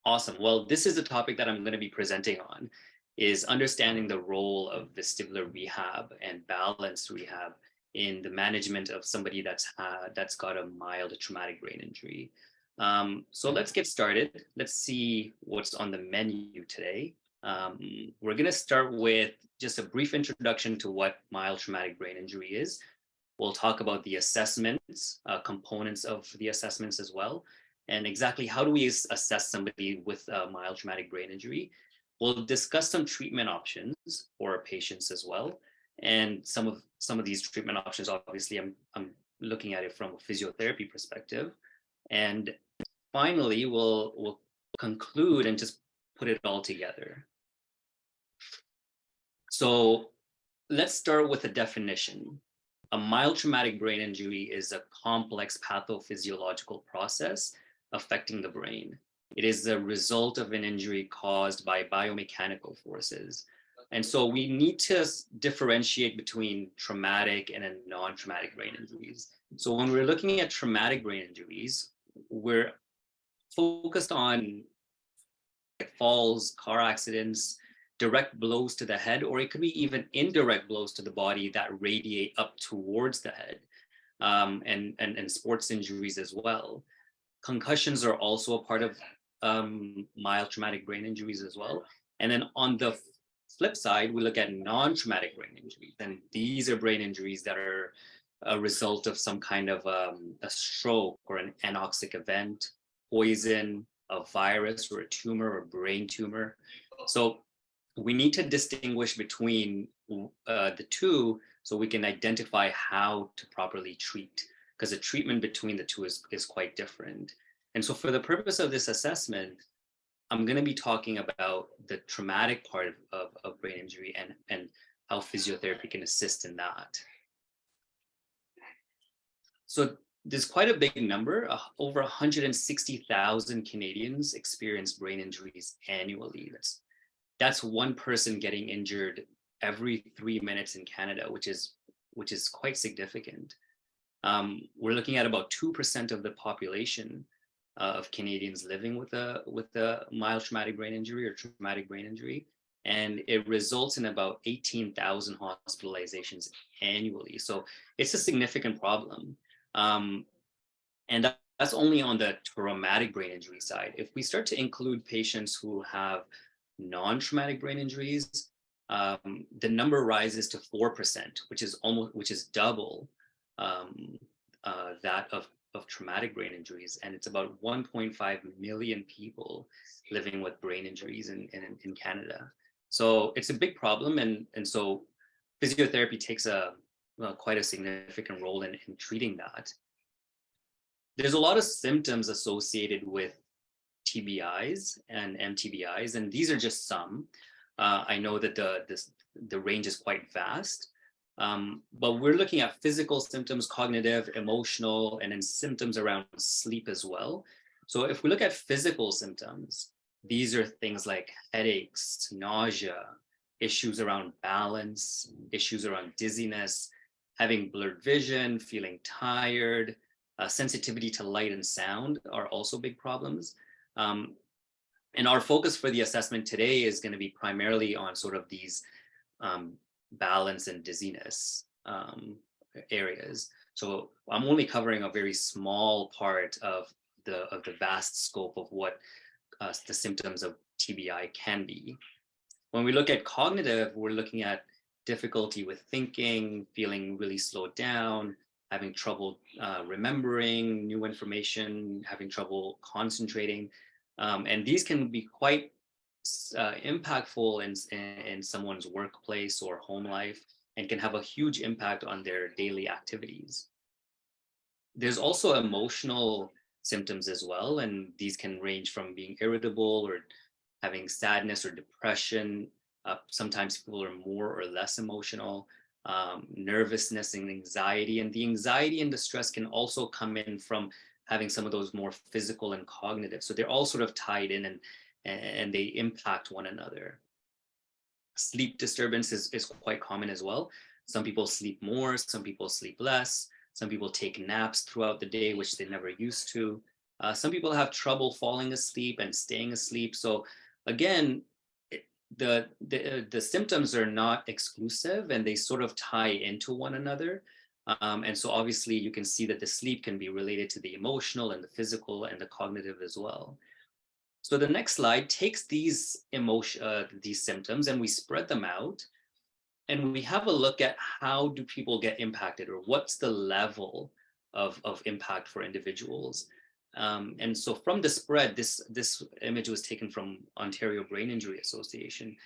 Awesome. Well, this is the topic that I'm going to be presenting on, is understanding the role of vestibular rehab and balanced rehab in the management of somebody that's got a mild traumatic brain injury. So let's get started. Let's see what's on the menu today. Um, we're going to start with just a brief introduction to what mild traumatic brain injury is. We'll talk about the assessments, components of the assessments as well, and exactly how do we assess somebody with a mild traumatic brain injury. We'll discuss some treatment options for patients as well, and some of these treatment options. Obviously, I'm looking at it from a physiotherapy perspective, and finally, we'll conclude and just put it all together. So let's start with a definition. A mild traumatic brain injury is a complex pathophysiological process affecting the brain. It is the result of an injury caused by biomechanical forces. And so we need to differentiate between traumatic and non-traumatic brain injuries. So when we're looking at traumatic brain injuries, we're focused on falls, car accidents, direct blows to the head, or it could be even indirect blows to the body that radiate up towards the head, and sports injuries as well. Concussions are also a part of mild traumatic brain injuries as well. And then on the flip side, we look at non-traumatic brain injuries, and these are brain injuries that are a result of some kind of a stroke or an anoxic event, poison, a virus or a tumor or brain tumor. So we need to distinguish between the two so we can identify how to properly treat, because the treatment between the two is quite different. And so for the purpose of this assessment, I'm going to be talking about the traumatic part of brain injury and how physiotherapy can assist in that. So there's quite a big number. Over 160,000 Canadians experience brain injuries annually. That's one person getting injured every 3 minutes in Canada, which is quite significant. We're looking at about 2% of the population of Canadians living with a mild traumatic brain injury or traumatic brain injury, and it results in about 18,000 hospitalizations annually. So it's a significant problem. And that's only on the traumatic brain injury side. If we start to include patients who have non-traumatic brain injuries, the number rises to 4%, which is double that of traumatic brain injuries. And it's about 1.5 million people living with brain injuries in Canada. So it's a big problem. And so physiotherapy takes quite a significant role in treating that. There's a lot of symptoms associated with TBIs and MTBIs, and these are just some. I know that the range is quite vast, but we're looking at physical symptoms, cognitive, emotional, and then symptoms around sleep as well. So if we look at physical symptoms, these are things like headaches, nausea, issues around balance, issues around dizziness, having blurred vision, feeling tired, sensitivity to light and sound are also big problems. And our focus for the assessment today is going to be primarily on sort of these balance and dizziness areas. So I'm only covering a very small part of the vast scope of what the symptoms of TBI can be. When we look at cognitive, we're looking at difficulty with thinking, feeling really slowed down, having trouble remembering new information, having trouble concentrating. And these can be quite impactful in someone's workplace or home life and can have a huge impact on their daily activities. There's also emotional symptoms as well, and these can range from being irritable or having sadness or depression. Sometimes people are more or less emotional. Nervousness and anxiety. And the anxiety and the stress can also come in from having some of those more physical and cognitive. So they're all sort of tied in and they impact one another. Sleep disturbance is quite common as well. Some people sleep more, some people sleep less. Some people take naps throughout the day, which they never used to. Some people have trouble falling asleep and staying asleep. So again, the symptoms are not exclusive, and they sort of tie into one another. And so obviously you can see that the sleep can be related to the emotional and the physical and the cognitive as well. So the next slide takes these symptoms, and we spread them out, and we have a look at how do people get impacted, or what's the level of impact for individuals. And so from the spread, this image was taken from Ontario Brain Injury Association.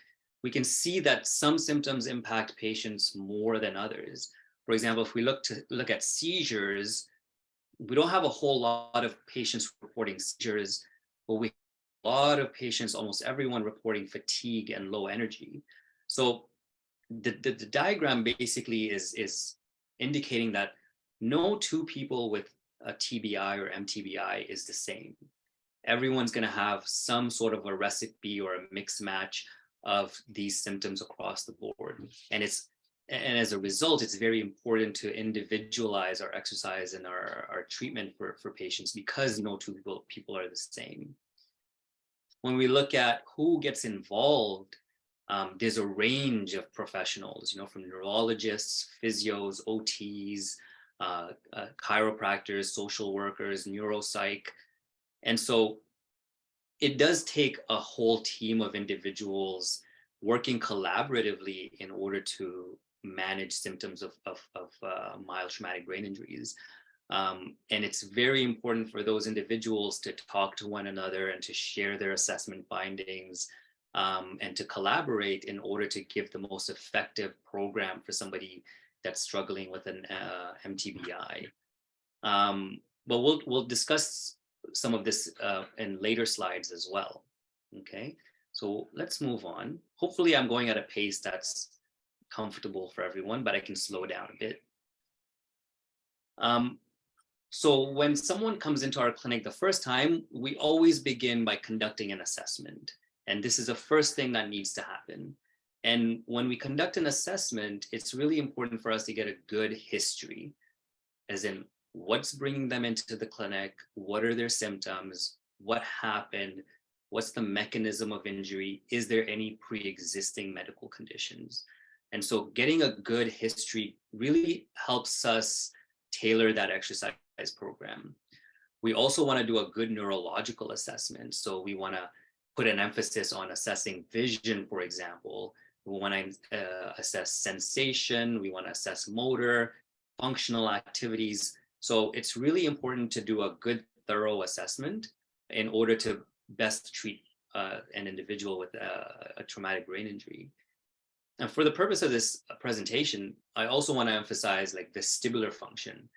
We can see that some symptoms impact patients more than others. For example, if we look at seizures, we don't have a whole lot of patients reporting seizures, but we have a lot of patients, almost everyone, reporting fatigue and low energy. So the diagram basically is indicating that no two people with a TBI or MTBI is the same. Everyone's going to have some sort of a recipe or a mix match of these symptoms across the board. And as a result, it's very important to individualize our exercise and our treatment for patients, because no two people are the same. When we look at who gets involved, there's a range of professionals, from neurologists, physios, OTs, chiropractors, social workers, neuropsych. And so it does take a whole team of individuals working collaboratively in order to manage symptoms of mild traumatic brain injuries. And it's very important for those individuals to talk to one another and to share their assessment findings, and to collaborate in order to give the most effective program for somebody that's struggling with an MTBI. But we'll discuss some of this in later slides as well. Okay, so let's move on. Hopefully I'm going at a pace that's comfortable for everyone, but I can slow down a bit. So when someone comes into our clinic the first time, we always begin by conducting an assessment. And this is the first thing that needs to happen. And when we conduct an assessment, it's really important for us to get a good history, as in what's bringing them into the clinic, what are their symptoms, what happened, what's the mechanism of injury, is there any pre-existing medical conditions? And so getting a good history really helps us tailor that exercise program. We also want to do a good neurological assessment. So we want to put an emphasis on assessing vision, for example. We want to assess sensation. We want to assess motor, functional activities. So it's really important to do a good, thorough assessment in order to best treat an individual with a traumatic brain injury. And for the purpose of this presentation, I also want to emphasize vestibular function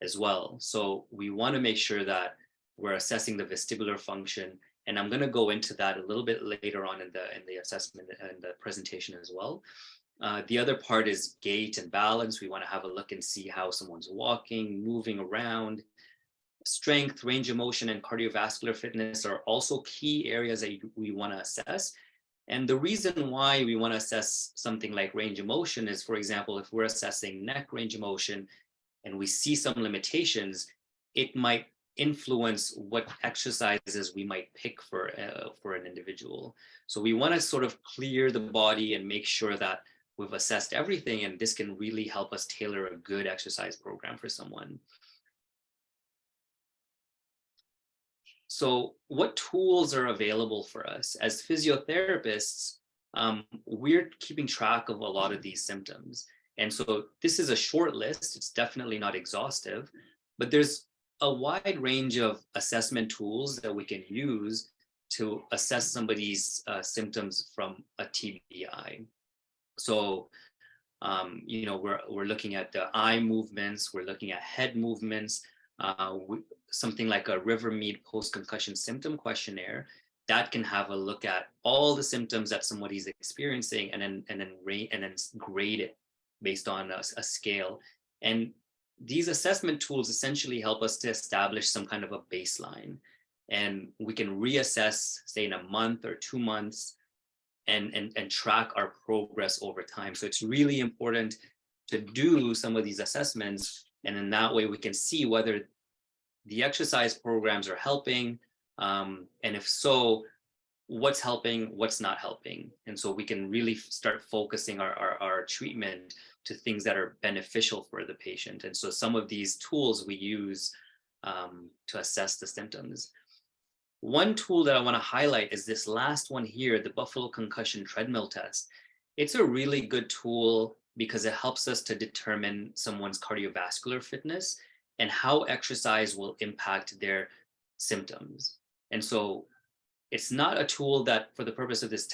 as well. So we want to make sure that we're assessing the vestibular function. And I'm going to go into that a little bit later on in the assessment and the presentation as well. The other part is gait and balance. We want to have a look and see how someone's walking, moving around. Strength, range of motion, and cardiovascular fitness are also key areas that we want to assess. And the reason why we want to assess something like range of motion is, for example, if we're assessing neck range of motion and we see some limitations, it might influence what exercises we might pick for an individual. So we want to sort of clear the body and make sure that we've assessed everything, and this can really help us tailor a good exercise program for someone. So what tools are available for us? As physiotherapists, we're keeping track of a lot of these symptoms. And so this is a short list. It's definitely not exhaustive, but there's a wide range of assessment tools that we can use to assess somebody's symptoms from a TBI. So, we're looking at the eye movements, we're looking at head movements, something like a Rivermead post-concussion symptom questionnaire that can have a look at all the symptoms that somebody's experiencing, and then grade it based on a scale. And these assessment tools essentially help us to establish some kind of a baseline, and we can reassess, say, in a month or 2 months, and track our progress over time. So it's really important to do some of these assessments, and in that way we can see whether the exercise programs are helping, and if so, what's helping, what's not helping. And so we can really start focusing our treatment to things that are beneficial for the patient. And so some of these tools we use to assess the symptoms. One tool that I want to highlight is this last one here, the Buffalo Concussion Treadmill Test. It's a really good tool because it helps us to determine someone's cardiovascular fitness and how exercise will impact their symptoms. And so it's not a tool that, for the purpose of this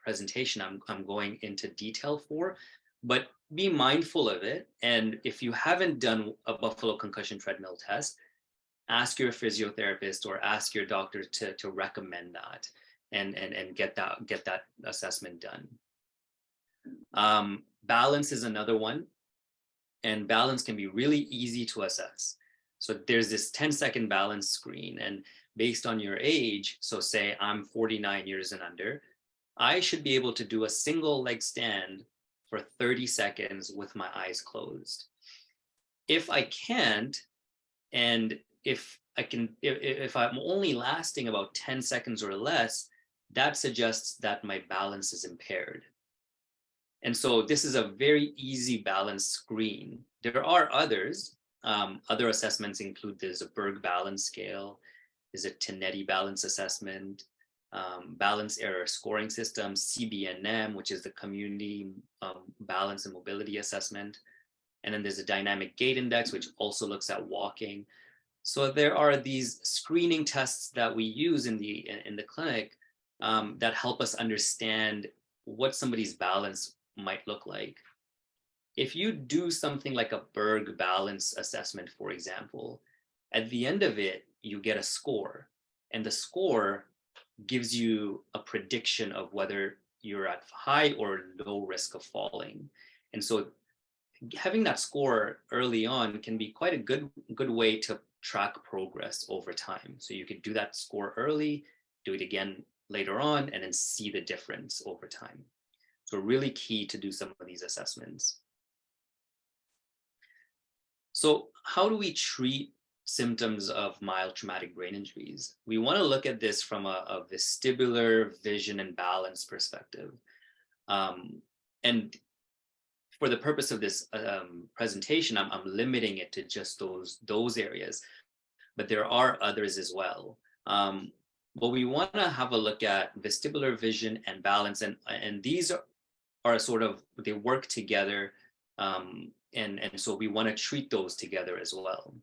presentation, I'm going into detail for, but be mindful of it. And if you haven't done a Buffalo Concussion Treadmill Test, ask your physiotherapist or ask your doctor to recommend that and get that assessment done. Balance is another one, and balance can be really easy to assess. So there's this 10-second balance screen, and based on your age, so say I'm 49 years and under, I should be able to do a single leg stand for 30 seconds with my eyes closed. If I can't, and if I'm only lasting about 10 seconds or less, that suggests that my balance is impaired. And so this is a very easy balance screen. There are others. Other assessments include, there's a Berg balance scale, there's a Tinetti balance assessment, balance error scoring system, CBNM, which is the Community Balance and Mobility Assessment. And then there's a dynamic gait index, which also looks at walking. So there are these screening tests that we use in the clinic that help us understand what somebody's balance might look like. If you do something like a Berg balance assessment, for example, at the end of it, you get a score, and the score gives you a prediction of whether you're at high or low risk of falling. And so having that score early on can be quite a good way to track progress over time. So you could do that score early, do it again later on, and then see the difference over time. So really key to do some of these assessments. So how do we treat symptoms of mild traumatic brain injuries? We want to look at this from a vestibular, vision, and balance perspective. And for the purpose of this presentation, I'm limiting it to just those areas, but there are others as well. But we want to have a look at vestibular, vision, and balance, and these are sort of, they work together, and so we want to treat those together as well.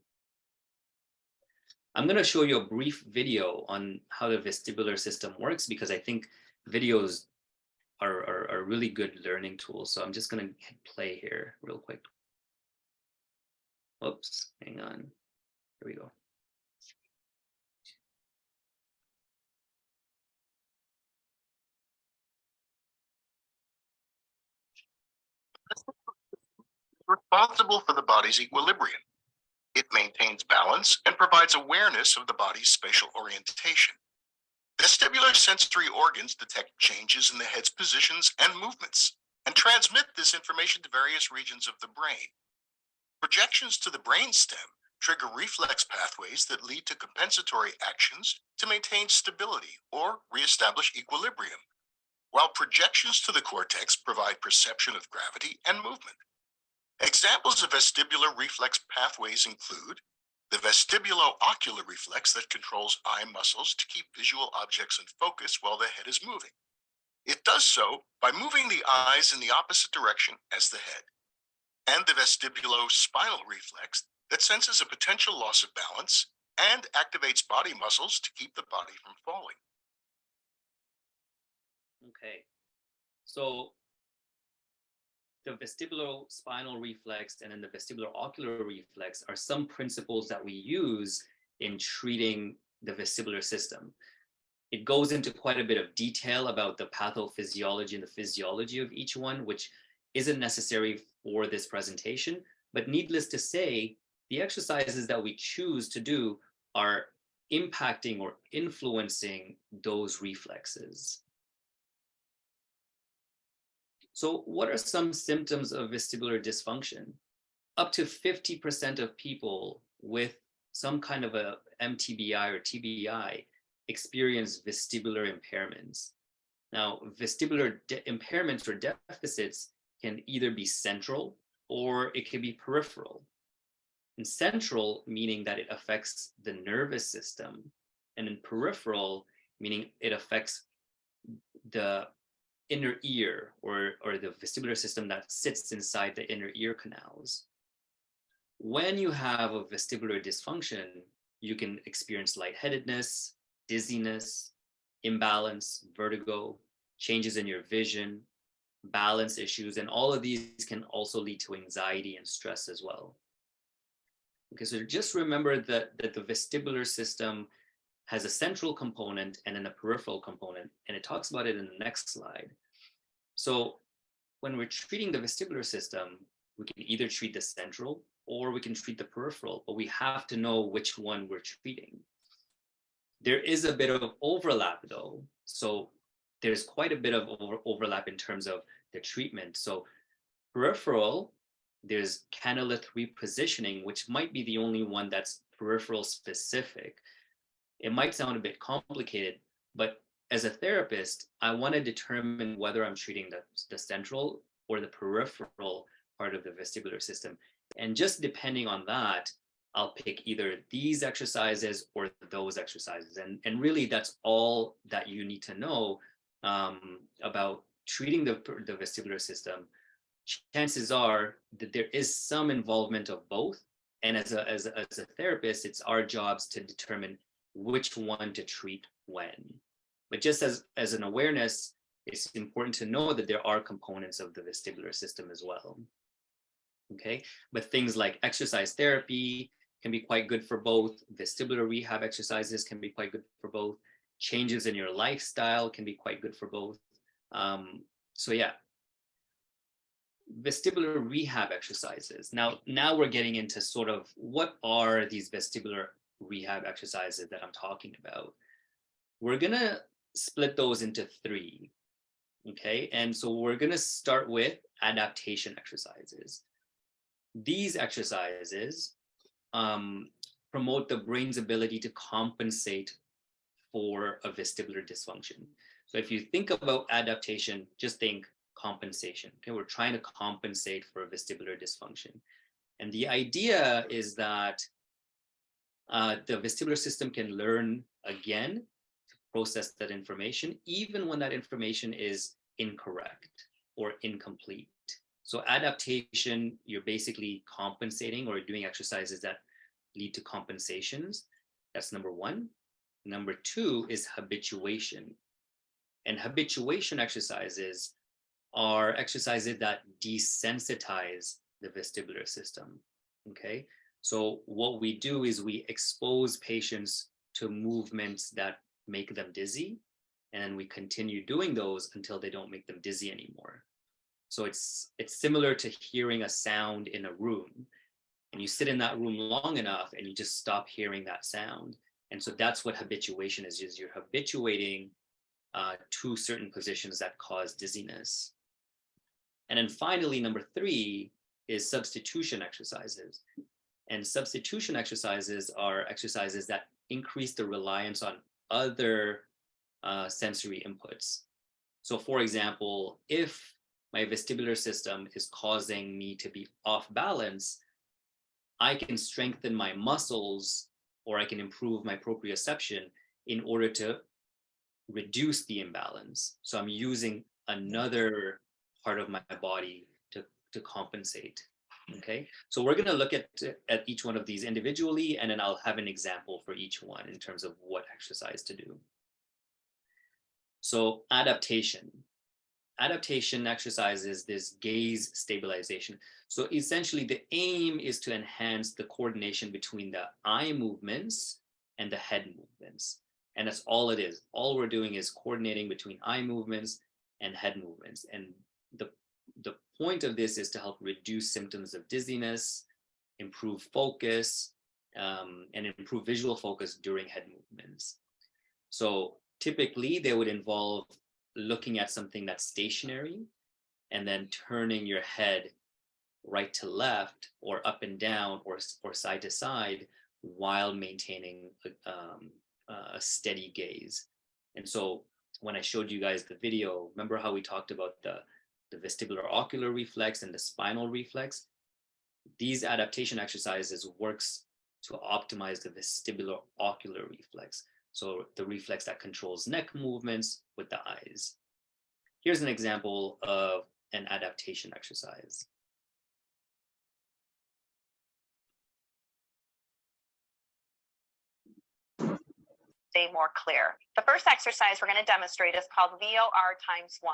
I'm going to show you a brief video on how the vestibular system works, because I think videos are a really good learning tool. So I'm just going to hit play here real quick. Oops, hang on. Here we go. Responsible for the body's equilibrium. It maintains balance and provides awareness of the body's spatial orientation. Vestibular sensory organs detect changes in the head's positions and movements and transmit this information to various regions of the brain. Projections to the brainstem trigger reflex pathways that lead to compensatory actions to maintain stability or reestablish equilibrium, while projections to the cortex provide perception of gravity and movement. Examples of vestibular reflex pathways include the vestibulo-ocular reflex that controls eye muscles to keep visual objects in focus while the head is moving. It does so by moving the eyes in the opposite direction as the head. And the vestibulo-spinal reflex that senses a potential loss of balance and activates body muscles to keep the body from falling. Okay, so the vestibulo-spinal reflex and then the vestibular-ocular reflex are some principles that we use in treating the vestibular system. It goes into quite a bit of detail about the pathophysiology and the physiology of each one, which isn't necessary for this presentation, but needless to say, the exercises that we choose to do are impacting or influencing those reflexes. So what are some symptoms of vestibular dysfunction? Up to 50% of people with some kind of a MTBI or TBI experience vestibular impairments. Now, vestibular impairments or deficits can either be central or it can be peripheral. And central meaning that it affects the nervous system, and in peripheral meaning it affects the inner ear or the vestibular system that sits inside the inner ear canals. When you have a vestibular dysfunction, you can experience lightheadedness, dizziness, imbalance, vertigo, changes in your vision, balance issues, and all of these can also lead to anxiety and stress as well. Okay, so just remember that the vestibular system has a central component and then a peripheral component, and it talks about it in the next slide. So when we're treating the vestibular system, we can either treat the central or we can treat the peripheral, but we have to know which one we're treating. There is a bit of overlap though. So there's quite a bit of overlap in terms of the treatment. So peripheral, there's canalith repositioning, which might be the only one that's peripheral specific. It might sound a bit complicated, but as a therapist, I want to determine whether I'm treating the central or the peripheral part of the vestibular system. And just depending on that, I'll pick either these exercises or those exercises. And really, that's all that you need to know about treating the vestibular system. Chances are that there is some involvement of both. And as a therapist, it's our jobs to determine which one to treat when. But just as an awareness, it's important to know that there are components of the vestibular system as well. Okay, but things like exercise therapy can be quite good for both. Vestibular rehab exercises can be quite good for both. Changes in your lifestyle can be quite good for both. So yeah, vestibular rehab exercises. Now we're getting into sort of what are these vestibular rehab exercises that I'm talking about. We're gonna split those into three, okay? And so we're gonna start with adaptation exercises. These exercises promote the brain's ability to compensate for a vestibular dysfunction. So if you think about adaptation, just think compensation. Okay, we're trying to compensate for a vestibular dysfunction. And the idea is that the vestibular system can learn again to process that information, even when that information is incorrect or incomplete. So adaptation, you're basically compensating or doing exercises that lead to compensations. That's number one. Number two is habituation. And habituation exercises are exercises that desensitize the vestibular system, okay? So what we do is we expose patients to movements that make them dizzy, and we continue doing those until they don't make them dizzy anymore. So it's similar to hearing a sound in a room, and you sit in that room long enough and you just stop hearing that sound. And so that's what habituation is you're habituating to certain positions that cause dizziness. And then finally, number three is substitution exercises. And substitution exercises are exercises that increase the reliance on other sensory inputs. So for example, if my vestibular system is causing me to be off balance, I can strengthen my muscles or I can improve my proprioception in order to reduce the imbalance. So I'm using another part of my body to compensate. Okay, so we're going to look at each one of these individually, and then I'll have an example for each one in terms of what exercise to do. So adaptation exercises this gaze stabilization. So essentially the aim is to enhance the coordination between the eye movements and the head movements. And that's all it is. All we're doing is coordinating between eye movements and head movements. And the point of this is to help reduce symptoms of dizziness, improve focus, and improve visual focus during head movements. So typically they would involve looking at something that's stationary and then turning your head right to left or up and down or side to side while maintaining a steady gaze. And so when I showed you guys the video, remember how we talked about the vestibular ocular reflex and the spinal reflex? These adaptation exercises works to optimize the vestibular ocular reflex. So the reflex that controls neck movements with the eyes. Here's an example of an adaptation exercise. Stay more clear. The first exercise we're going to demonstrate is called VOR times 1.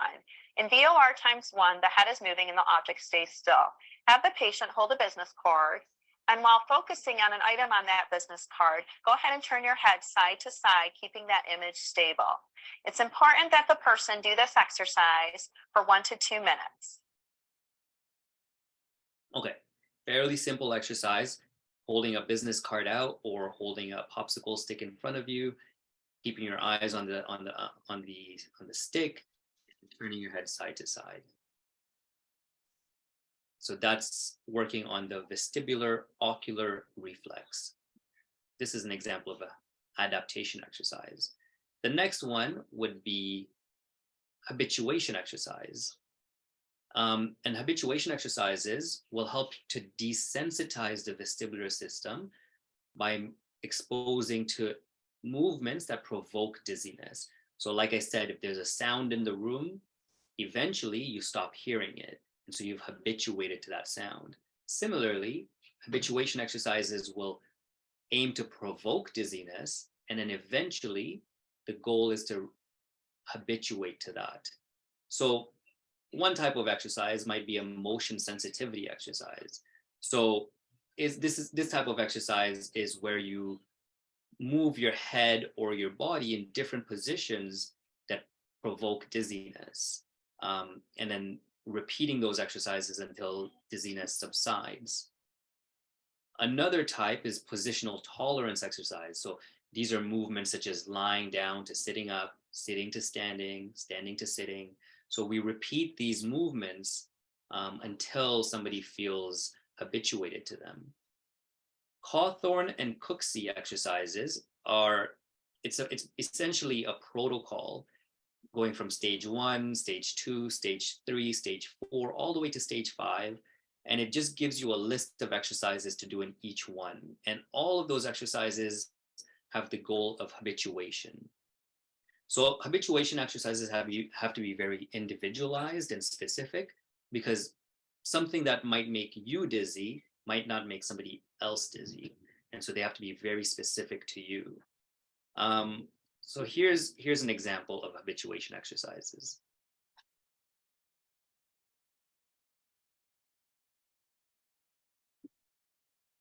In VOR times 1, the head is moving and the object stays still. Have the patient hold a business card, and while focusing on an item on that business card, go ahead and turn your head side to side, keeping that image stable. It's important that the person do this exercise for 1 to 2 minutes. Okay, fairly simple exercise. Holding a business card out or holding a popsicle stick in front of you, keeping your eyes on the stick, and turning your head side to side. So that's working on the vestibular ocular reflex. This is an example of an adaptation exercise. The next one would be habituation exercise. And habituation exercises will help to desensitize the vestibular system by exposing to movements that provoke dizziness. So like I said, if there's a sound in the room, eventually you stop hearing it. And so you've habituated to that sound. Similarly, habituation exercises will aim to provoke dizziness. And then eventually the goal is to habituate to that. So one type of exercise might be a motion sensitivity exercise. So this type of exercise is where you move your head or your body in different positions that provoke dizziness, and then repeating those exercises until dizziness subsides. Another type is positional tolerance exercise. So these are movements such as lying down to sitting up, sitting to standing, standing to sitting. So we repeat these movements until somebody feels habituated to them. Cawthorne and Cooksey exercises are, it's essentially a protocol going from stage 1, stage 2, stage 3, stage 4, all the way to stage 5. And it just gives you a list of exercises to do in each one. And all of those exercises have the goal of habituation. So habituation exercises have to be very individualized and specific, because something that might make you dizzy might not make somebody else dizzy. And so they have to be very specific to you. So here's an example of habituation exercises.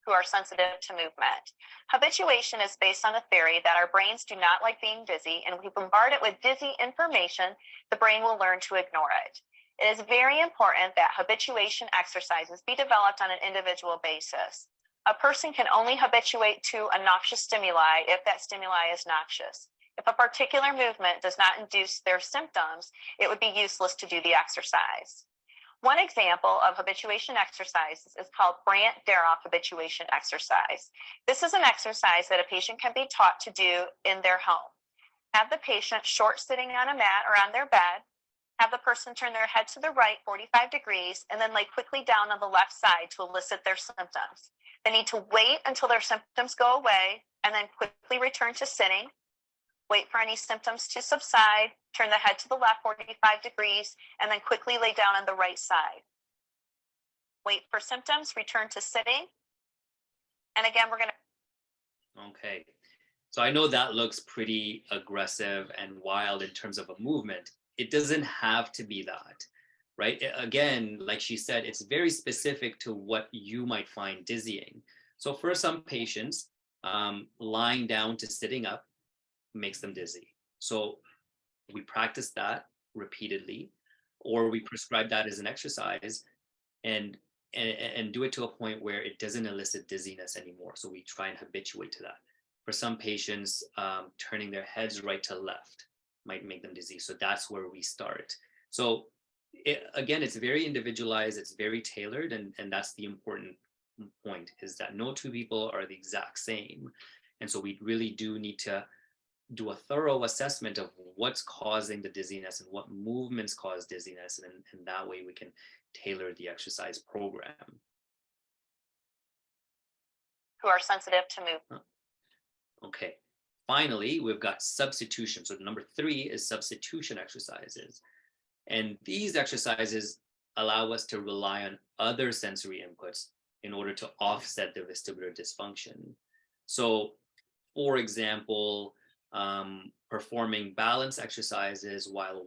Who are sensitive to movement. Habituation is based on the theory that our brains do not like being dizzy, and if we bombard it with dizzy information, the brain will learn to ignore it. It is very important that habituation exercises be developed on an individual basis. A person can only habituate to a noxious stimuli if that stimuli is noxious. If a particular movement does not induce their symptoms, it would be useless to do the exercise. One example of habituation exercises is called Brandt-Daroff habituation exercise. This is an exercise that a patient can be taught to do in their home. Have the patient short sitting on a mat or on their bed. Have the person turn their head to the right 45 degrees and then lay quickly down on the left side to elicit their symptoms. They need to wait until their symptoms go away and then quickly return to sitting. Wait for any symptoms to subside, turn the head to the left 45 degrees, and then quickly lay down on the right side. Wait for symptoms, return to sitting. And again, we're going to... Okay. So I know that looks pretty aggressive and wild in terms of a movement. It doesn't have to be that, right? Again, like she said, it's very specific to what you might find dizzying. So for some patients, lying down to sitting up makes them dizzy. So we practice that repeatedly, or we prescribe that as an exercise and do it to a point where it doesn't elicit dizziness anymore. So we try and habituate to that. For some patients, turning their heads right to left might make them dizzy. So that's where we start. So again, it's very individualized, it's very tailored, and that's the important point, is that no two people are the exact same. And so we really do need to do a thorough assessment of what's causing the dizziness and what movements cause dizziness. And that way we can tailor the exercise program. Who are sensitive to movement. Okay. Finally, we've got substitution. So number 3 is substitution exercises. And these exercises allow us to rely on other sensory inputs in order to offset the vestibular dysfunction. So, for example, performing balance exercises while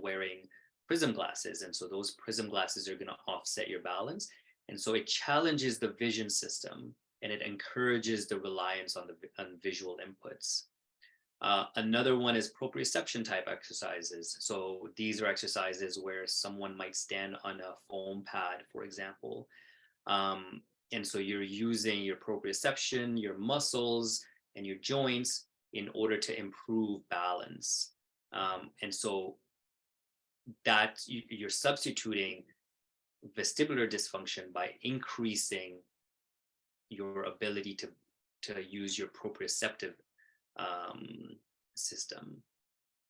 wearing prism glasses. And so those prism glasses are going to offset your balance. And so it challenges the vision system and it encourages the reliance on visual inputs. Another one is proprioception type exercises. So these are exercises where someone might stand on a foam pad, for example. And so you're using your proprioception, your muscles, and your joints in order to improve balance. And so that you're substituting vestibular dysfunction by increasing your ability to use your proprioceptive system.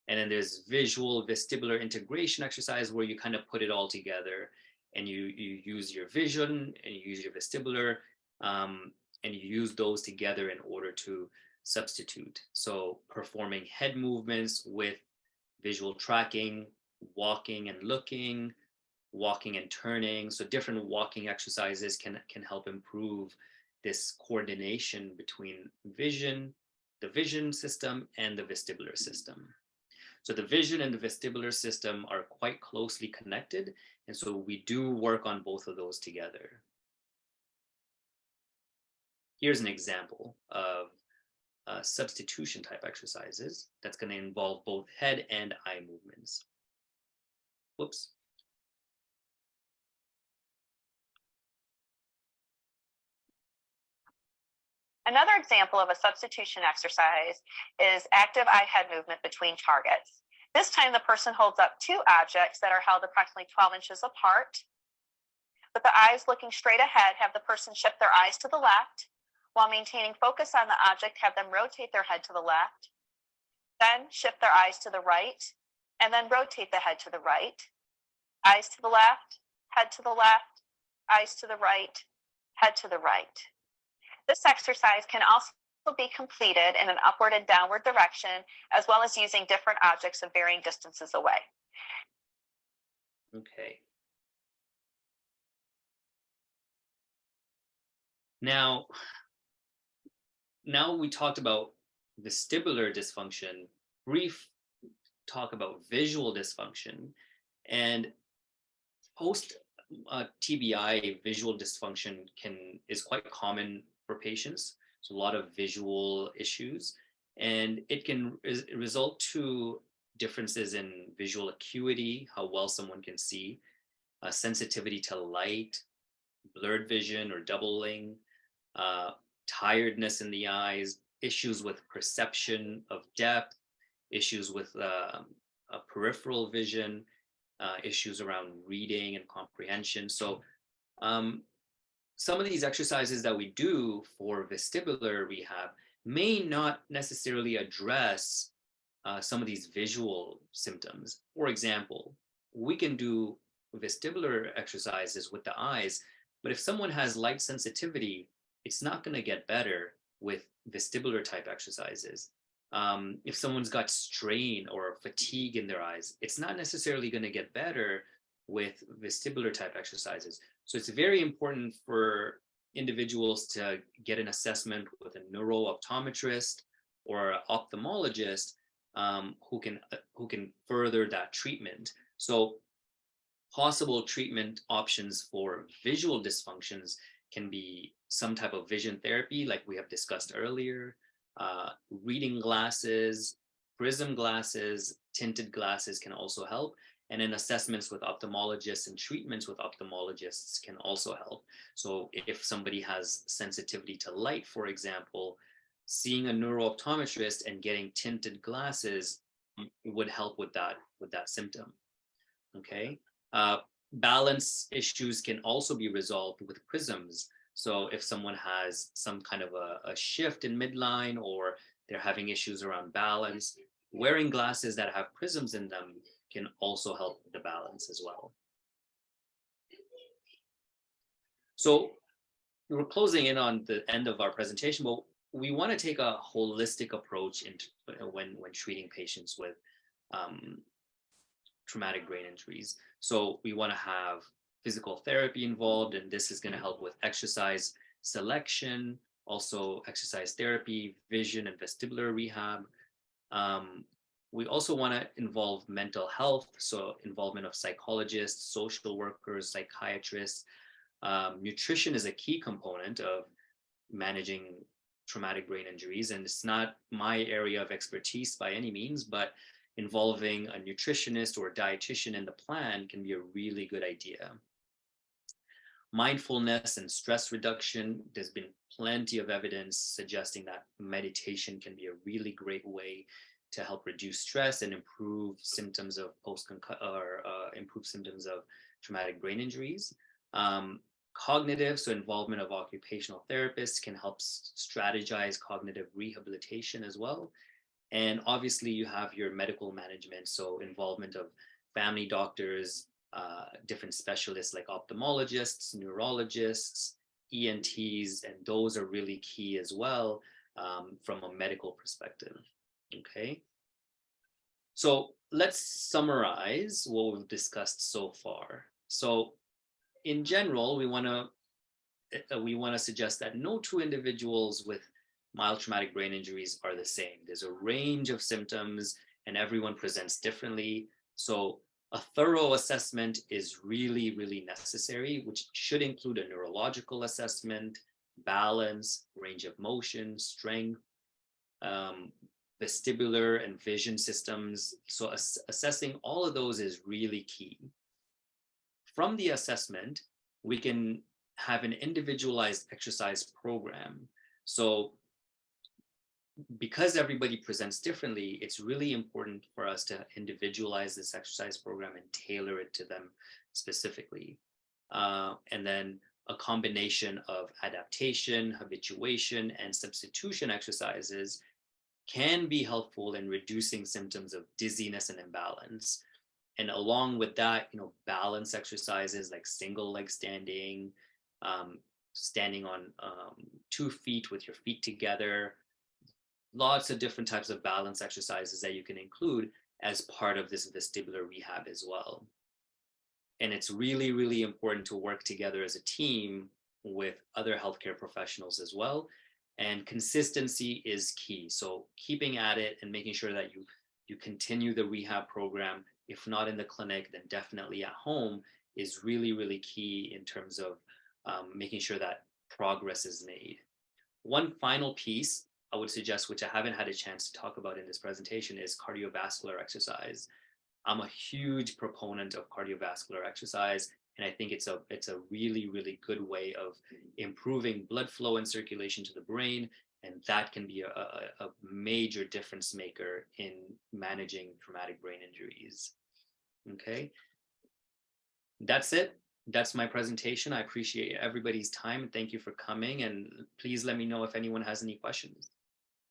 And then there's visual vestibular integration exercise where you kind of put it all together and you use your vision and you use your vestibular and you use those together in order to substitute. So performing head movements with visual tracking, walking and looking, walking and turning. So different walking exercises can help improve this coordination between the vision system and the vestibular system. So the vision and the vestibular system are quite closely connected. And so we do work on both of those together. Here's an example of substitution type exercises that's going to involve both head and eye movements. Whoops. Another example of a substitution exercise is active eye-head movement between targets. This time the person holds up 2 objects that are held approximately 12 inches apart. With the eyes looking straight ahead, have the person shift their eyes to the left. While maintaining focus on the object, have them rotate their head to the left. Then shift their eyes to the right, and then rotate the head to the right. Eyes to the left, head to the left, eyes to the right, head to the right. This exercise can also be completed in an upward and downward direction, as well as using different objects of varying distances away. Okay. Now we talked about vestibular dysfunction, brief talk about visual dysfunction, and post TBI visual dysfunction is quite common for patients. So a lot of visual issues, and it can result to differences in visual acuity, how well someone can see, sensitivity to light, blurred vision or doubling, tiredness in the eyes, issues with perception of depth, issues with peripheral vision, issues around reading and comprehension. So some of these exercises that we do for vestibular rehab may not necessarily address some of these visual symptoms. For example, we can do vestibular exercises with the eyes, but if someone has light sensitivity, it's not going to get better with vestibular type exercises. If someone's got strain or fatigue in their eyes, it's not necessarily going to get better with vestibular type exercises. So it's very important for individuals to get an assessment with a neuro-optometrist or an ophthalmologist who can further that treatment. So possible treatment options for visual dysfunctions can be some type of vision therapy, like we have discussed earlier, reading glasses, prism glasses, tinted glasses can also help. And then assessments with ophthalmologists and treatments with ophthalmologists can also help. So if somebody has sensitivity to light, for example, seeing a neuro-optometrist and getting tinted glasses would help with that symptom. Okay. balance issues can also be resolved with prisms. So if someone has some kind of a shift in midline, or they're having issues around balance, wearing glasses that have prisms in them can also help with the balance as well. So we're closing in on the end of our presentation, but we want to take a holistic approach when treating patients with traumatic brain injuries. So we want to have physical therapy involved, and this is going to help with exercise selection, also exercise therapy, vision and vestibular rehab. We also want to involve mental health, so involvement of psychologists, social workers, psychiatrists. Nutrition is a key component of managing traumatic brain injuries, and it's not my area of expertise by any means, but involving a nutritionist or a dietitian in the plan can be a really good idea. Mindfulness and stress reduction, there's been plenty of evidence suggesting that meditation can be a really great way to help reduce stress and improve symptoms of improve symptoms of traumatic brain injuries. Cognitive, so involvement of occupational therapists can help strategize cognitive rehabilitation as well. And obviously you have your medical management, so involvement of family doctors, different specialists like ophthalmologists, neurologists, ENTs, and those are really key as well from a medical perspective. Okay. So let's summarize what we've discussed so far. So in general, we want to suggest that no two individuals with mild traumatic brain injuries are the same. There's a range of symptoms and everyone presents differently. So a thorough assessment is really, really necessary, which should include a neurological assessment, balance, range of motion, strength, vestibular and vision systems. So assessing all of those is really key. From the assessment, we can have an individualized exercise program. So because everybody presents differently, it's really important for us to individualize this exercise program and tailor it to them specifically. And then a combination of adaptation, habituation, and substitution exercises can be helpful in reducing symptoms of dizziness and imbalance. And along with that, balance exercises like single leg standing, standing on 2 feet with your feet together, lots of different types of balance exercises that you can include as part of this vestibular rehab as well. And it's really, really important to work together as a team with other healthcare professionals as well. And consistency is key. So keeping at it and making sure that you continue the rehab program, if not in the clinic, then definitely at home, is really, really key in terms of making sure that progress is made. One final piece I would suggest, which I haven't had a chance to talk about in this presentation, is cardiovascular exercise. I'm a huge proponent of cardiovascular exercise, and I think it's a really, really good way of improving blood flow and circulation to the brain, and that can be a major difference maker in managing traumatic brain injuries. Okay, that's it. That's my presentation. I appreciate everybody's time. Thank you for coming, and please let me know if anyone has any questions.